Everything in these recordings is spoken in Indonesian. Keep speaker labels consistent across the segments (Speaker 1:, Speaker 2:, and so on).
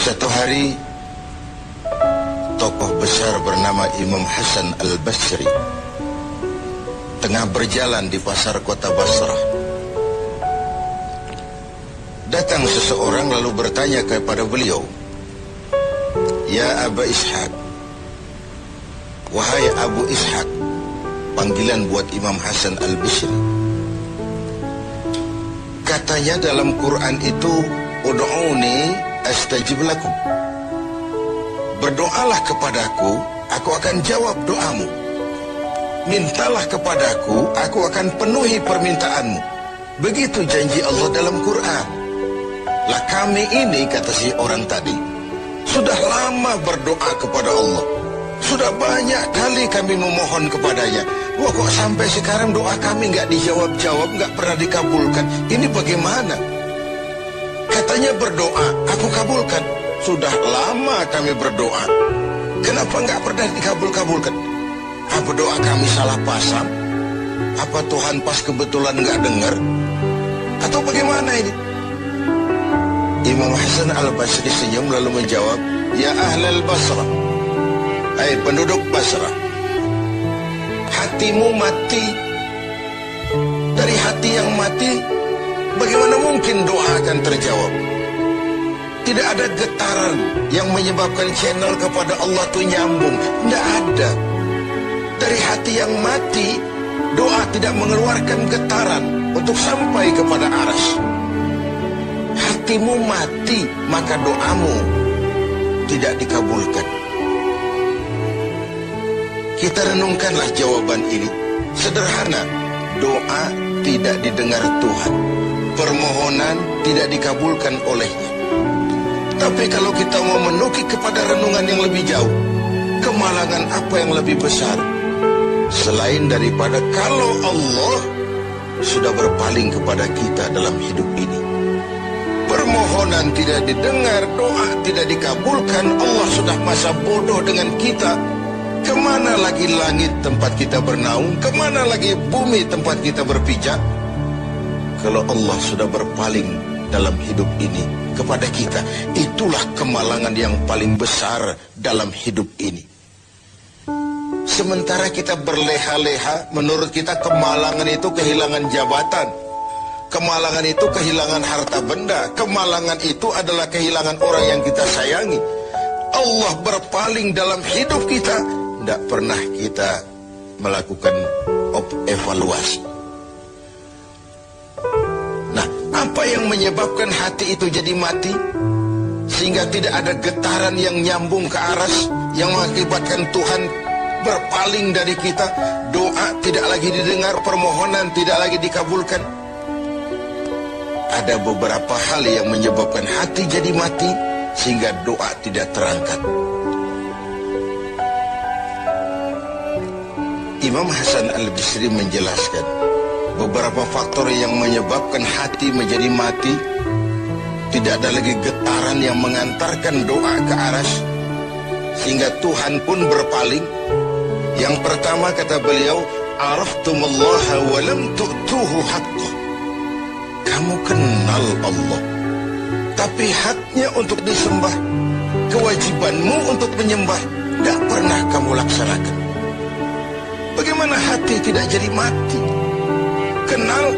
Speaker 1: Satu hari, tokoh besar bernama Imam Hasan Al-Basri tengah berjalan di pasar kota Basrah. Datang seseorang lalu bertanya kepada beliau, "Ya Aba Ishaq," wahai Abu Ishaq, panggilan buat Imam Hasan Al-Basri. Katanya dalam Quran itu, "Ud'uni astajib lakum." Berdoalah kepadaku, aku akan jawab doamu. Mintalah kepadaku, aku akan penuhi permintaanmu. Begitu janji Allah dalam Quran. Lah kami ini, kata si orang tadi, sudah lama berdoa kepada Allah. Sudah banyak kali kami memohon kepadanya. Wah, kok sampai sekarang doa kami nggak dijawab-jawab, nggak pernah dikabulkan. Ini bagaimana? Katanya berdoa, aku kabulkan. Sudah lama kami berdoa. Kenapa nggak pernah dikabul-kabulkan? Apa doa kami salah pasang? Apa Tuhan pas kebetulan nggak dengar? Atau bagaimana ini? Imam Hasan Al-Basri senyum lalu menjawab, "Ya ahlal Basrah, hai penduduk Basrah, hatimu mati. Dari hati yang mati, bagaimana mungkin doa akan terjawab? Tidak ada getaran yang menyebabkan channel kepada Allah itu nyambung. Tidak ada. Dari hati yang mati, doa tidak mengeluarkan getaran untuk sampai kepada aras. Hatimu mati, maka doamu tidak dikabulkan." Kita renungkanlah jawaban ini. Sederhana, doa tidak didengar Tuhan. Permohonan tidak dikabulkan olehnya. Tapi kalau kita mau menukik kepada renungan yang lebih jauh, kemalangan apa yang lebih besar selain daripada kalau Allah sudah berpaling kepada kita dalam hidup ini? Permohonan tidak didengar, doa tidak dikabulkan, Allah sudah masa bodoh dengan kita. Kemana lagi langit tempat kita bernaung? Kemana lagi bumi tempat kita berpijak? Kalau Allah sudah berpaling dalam hidup ini kepada kita, itulah kemalangan yang paling besar dalam hidup ini. Sementara kita berleha-leha, menurut kita kemalangan itu kehilangan jabatan, kemalangan itu kehilangan harta benda, kemalangan itu adalah kehilangan orang yang kita sayangi. Allah berpaling dalam hidup kita, tidak pernah kita melakukan evaluasi. Nah, apa yang menyebabkan hati itu jadi mati? Sehingga tidak ada getaran yang nyambung ke aras, yang mengakibatkan Tuhan berpaling dari kita. Doa tidak lagi didengar, permohonan tidak lagi dikabulkan. Ada beberapa hal yang menyebabkan hati jadi mati, sehingga doa tidak terangkat. Imam Hasan Al-Basri menjelaskan beberapa faktor yang menyebabkan hati menjadi mati. Tidak ada lagi getaran yang mengantarkan doa ke aras, sehingga Tuhan pun berpaling. Yang pertama, kata beliau, "Araftumullaha wa lam tu'tuhu haqqah." Kamu kenal Allah, tapi haknya untuk disembah, kewajibanmu untuk menyembah, tidak pernah kamu laksanakan. Bagaimana hati tidak jadi mati? Kenal.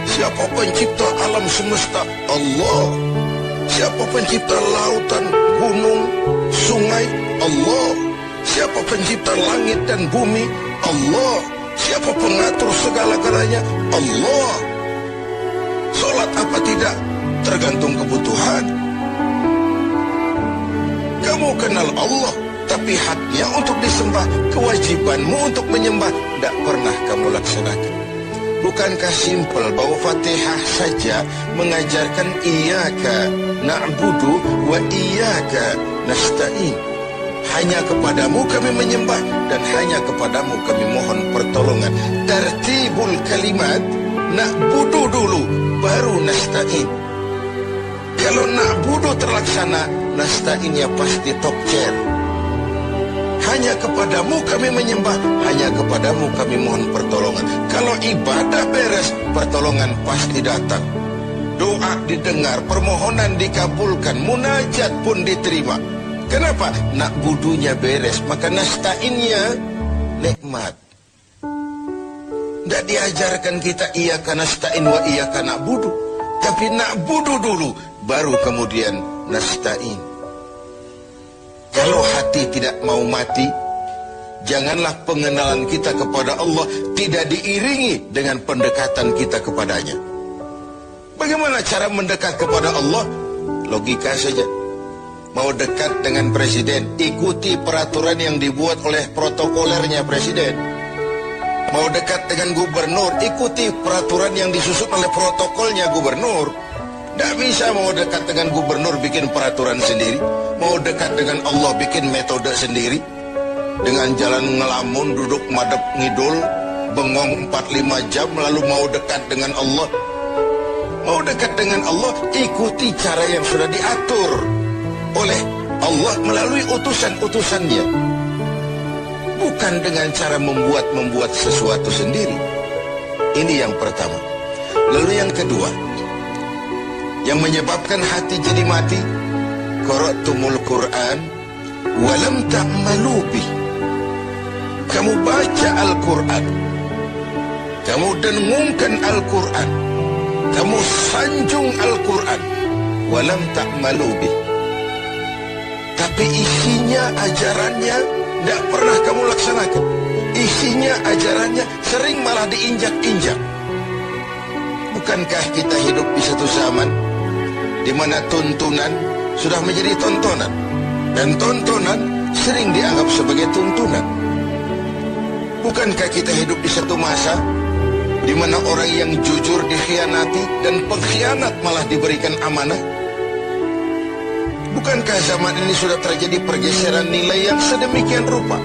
Speaker 1: Siapa pencipta alam semesta? Allah. Siapa pencipta lautan, gunung, sungai? Allah. Siapa pencipta langit dan bumi? Allah. Siapa pengatur segala-galanya? Allah. Salat apa tidak? Tergantung kebutuhan. Kamu kenal Allah, tapi haknya untuk disembah, kewajibanmu untuk menyembah, tidak pernah kamu laksanakan. Bukankah simpel bahwa Fatihah saja mengajarkan iyyaka na'budu wa iyyaka nasta'in? Hanya kepadamu kami menyembah dan hanya kepadamu kami mohon pertolongan. Tertibul kalimat, na'budu dulu, baru nasta'in. Kalau na'budu terlaksana, nasta'innya pasti top chair. Hanya kepadamu kami menyembah, hanya kepadamu kami mohon pertolongan. Kalau ibadah beres, pertolongan pasti datang. Doa doa didengar, permohonan dikabulkan, munajat pun diterima. Kenapa? Nak budunya beres, maka nasta'innya nikmat. Tidak diajarkan kita iyyaka nasta'in wa iyyaka na'budu, tapi na'budu dulu, baru kemudian nasta'in. Kalau hati tidak mau mati, janganlah pengenalan kita kepada Allah tidak diiringi dengan pendekatan kita kepadanya. Bagaimana cara mendekat kepada Allah? Logika saja. Mau dekat dengan presiden, ikuti peraturan yang dibuat oleh protokolernya presiden. Mau dekat dengan gubernur, ikuti peraturan yang disusun oleh protokolnya gubernur. Tidak bisa mau dekat dengan gubernur bikin peraturan sendiri. Mau dekat dengan Allah bikin metode sendiri. Dengan jalan ngelamun, duduk madep ngidul, bengong 4-5 jam, lalu mau dekat dengan Allah. Mau dekat dengan Allah, ikuti cara yang sudah diatur oleh Allah melalui utusan-utusannya. Bukan dengan cara membuat sesuatu sendiri. Ini yang pertama. Lalu yang kedua, yang menyebabkan hati jadi mati, qara'tumul Qur'an walam ta'malu bih. Kamu baca Al-Quran, kamu dengungkan Al-Quran, kamu sanjung Al-Quran, walam ta'malu bih, tapi isinya, ajarannya tidak pernah kamu laksanakan. Isinya, ajarannya sering malah diinjak-injak. Bukankah kita hidup di satu zaman di mana tuntunan sudah menjadi tontonan, dan tontonan sering dianggap sebagai tuntunan? Bukankah kita hidup di satu masa di mana orang yang jujur dikhianati dan pengkhianat malah diberikan amanah? Bukankah zaman ini sudah terjadi pergeseran nilai yang sedemikian rupa?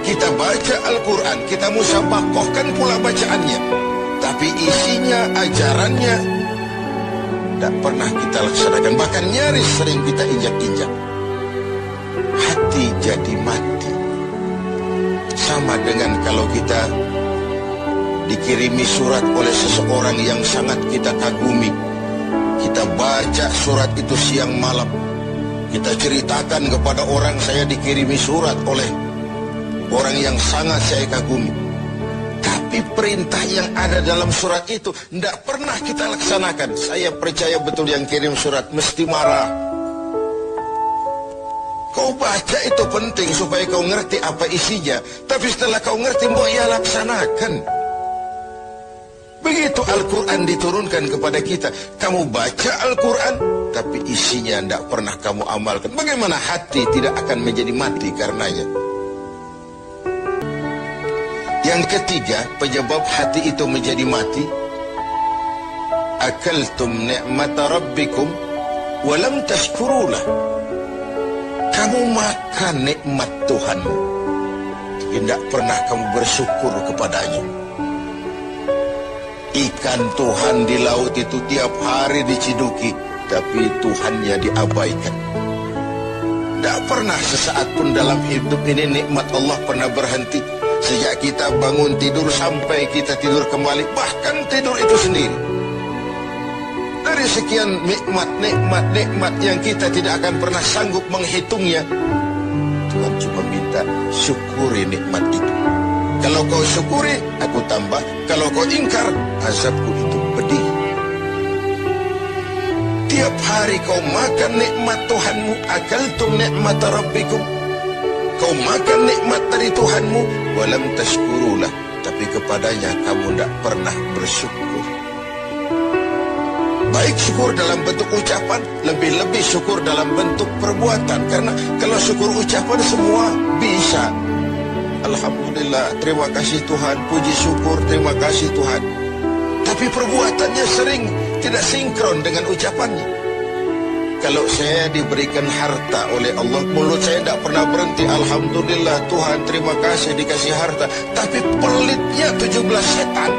Speaker 1: Kita baca Al-Quran, kita musabakohkan pula bacaannya, tapi isinya, ajarannya tidak pernah kita laksanakan. Bahkan nyaris sering kita injak-injak. Hati jadi mati. Sama dengan kalau kita dikirimi surat oleh seseorang yang sangat kita kagumi. Kita baca surat itu siang malam. Kita ceritakan kepada orang, saya dikirimi surat oleh orang yang sangat saya kagumi. Tapi perintah yang ada dalam surat itu tidak pernah kita laksanakan. Saya percaya betul yang kirim surat mesti marah. Kau baca itu penting supaya kau ngerti apa isinya, tapi setelah kau ngerti mau ia laksanakan. Begitu Al-Quran diturunkan kepada kita, kamu baca Al-Quran tapi isinya tidak pernah kamu amalkan. Bagaimana hati tidak akan menjadi mati karenanya? Yang ketiga, penyebab hati itu menjadi mati, akaltum ni'mata rabbikum walam tashkurulah. Kamu makan nikmat Tuhanmu, tidak pernah kamu bersyukur kepadanya. Ikan Tuhan di laut itu tiap hari diciduki, tapi Tuhannya diabaikan. Tidak pernah sesaat pun dalam hidup ini nikmat Allah pernah berhenti. Sejak kita bangun tidur sampai kita tidur kembali, bahkan tidur itu sendiri. Dari sekian nikmat yang kita tidak akan pernah sanggup menghitungnya, Tuhan cuma minta syukuri nikmat itu. Kalau kau syukuri, aku tambah. Kalau kau ingkar, azabku itu pedih. Tiap hari kau makan nikmat Tuhanmu, akaltum ni'mata rabbikum. Kau makan nikmat dari Tuhanmu, walam tashkurulah, tapi kepadanya kamu tidak pernah bersyukur. Baik syukur dalam bentuk ucapan, lebih-lebih syukur dalam bentuk perbuatan. Karena kalau syukur ucapan semua bisa. Alhamdulillah, terima kasih Tuhan, puji syukur, terima kasih Tuhan. Tapi perbuatannya sering tidak sinkron dengan ucapannya. Kalau saya diberikan harta oleh Allah, mulut saya tidak pernah berhenti. Alhamdulillah Tuhan, terima kasih dikasih harta. Tapi pelitnya 17 setan.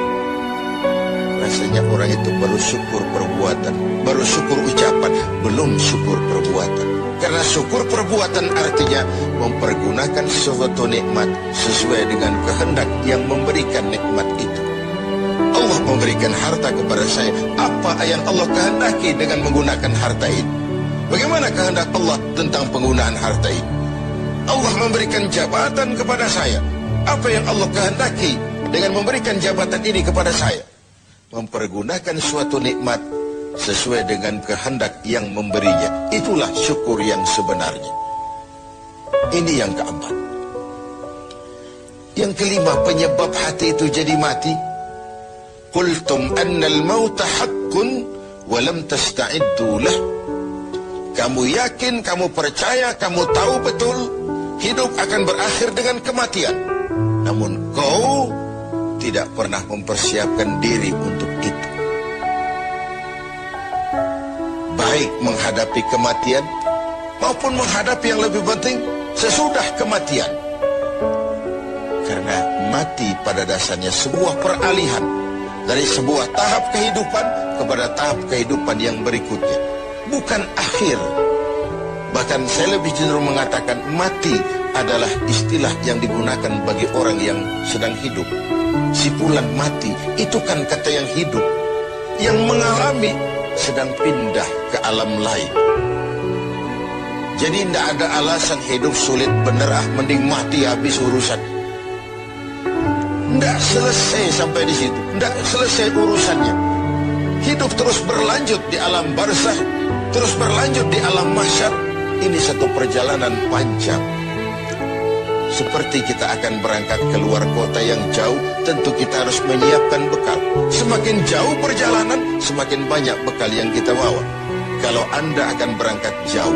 Speaker 1: Rasanya orang itu baru syukur perbuatan, baru syukur ucapan, belum syukur perbuatan. Karena syukur perbuatan artinya mempergunakan suatu nikmat sesuai dengan kehendak yang memberikan nikmat itu. Allah Allah memberikan harta kepada saya, apa yang Allah kehendaki dengan menggunakan harta ini? Bagaimana kehendak Allah tentang penggunaan harta ini? Allah memberikan jabatan kepada saya, apa yang Allah kehendaki dengan memberikan jabatan ini kepada saya? Mempergunakan suatu nikmat sesuai dengan kehendak yang memberinya. Itulah syukur yang sebenarnya. Ini yang keempat. Yang kelima, penyebab hati itu jadi mati. Qultum annal mauta haqqun wa lam tasta'iddu lah. Kamu yakin, kamu percaya, kamu tahu betul hidup akan berakhir dengan kematian. Namun kau tidak pernah mempersiapkan diri untuk itu. Baik menghadapi kematian maupun menghadapi yang lebih penting sesudah kematian. Karena mati pada dasarnya sebuah peralihan dari sebuah tahap kehidupan kepada tahap kehidupan yang berikutnya. Bukan akhir. Bahkan saya lebih cenderung mengatakan mati adalah istilah yang digunakan bagi orang yang sedang hidup. Sipulan mati, itu kan kata yang hidup. Yang mengalami sedang pindah ke alam lain. Jadi tidak ada alasan hidup sulit bener, mending mati habis urusan. Tidak selesai sampai di situ, tidak selesai urusannya. Hidup terus berlanjut di alam barzakh, terus berlanjut di alam mahsyar. Ini satu perjalanan panjang. Seperti kita akan berangkat keluar kota yang jauh, tentu kita harus menyiapkan bekal. Semakin jauh perjalanan, semakin banyak bekal yang kita bawa. Kalau Anda akan berangkat jauh,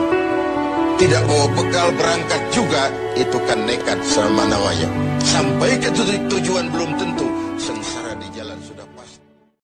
Speaker 1: tidak bawa bekal berangkat juga, itu kan nekat sama namanya. Sampai ke tujuan belum tentu